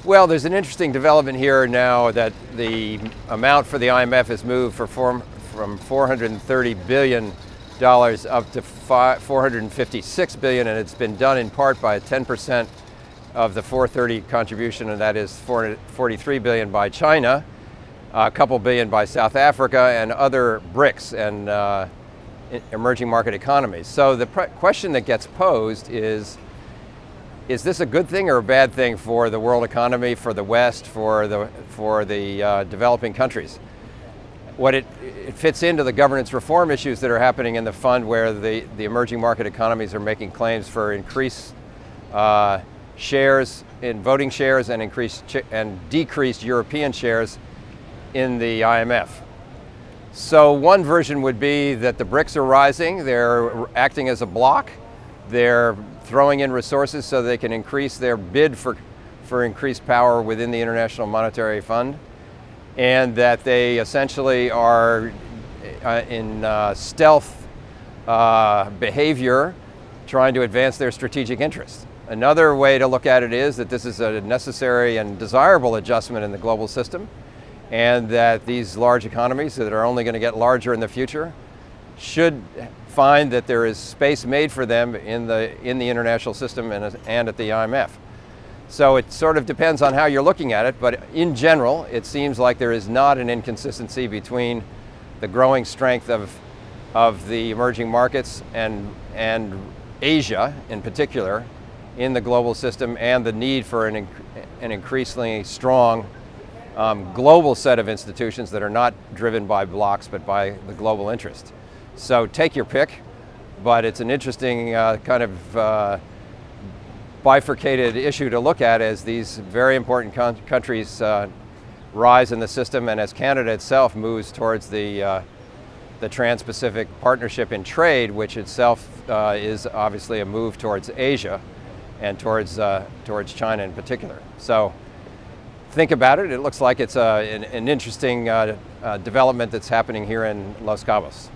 Well, there's an interesting development here now that the amount for the IMF has moved from $430 billion up to $456 billion, and it's been done in part by 10% of the 430 contribution, and that is 43 billion by China, a couple billion by South Africa and other BRICS and emerging market economies. So the question that gets posed is this a good thing or a bad thing for the world economy, for the West, for the developing countries? It fits into the governance reform issues that are happening in the fund, where the emerging market economies are making claims for increased shares in voting shares and decreased European shares in the IMF. So one version would be that the BRICS are rising, they're acting as a bloc, they're throwing in resources so they can increase their bid for increased power within the International Monetary Fund, and that they essentially are in stealth behavior trying to advance their strategic interests. Another way to look at it is that this is a necessary and desirable adjustment in the global system, and that these large economies that are only going to get larger in the future should find that there is space made for them in the international system and at the IMF. So it sort of depends on how you're looking at it, but in general, it seems like there is not an inconsistency between the growing strength of the emerging markets and Asia in particular in the global system, and the need for an increasingly strong global set of institutions that are not driven by blocs but by the global interest. So take your pick, but it's an interesting kind of bifurcated issue to look at as these very important countries rise in the system, and as Canada itself moves towards the Trans-Pacific Partnership in Trade, which itself is obviously a move towards Asia and towards China in particular. So think about it. It looks like it's an interesting development that's happening here in Los Cabos.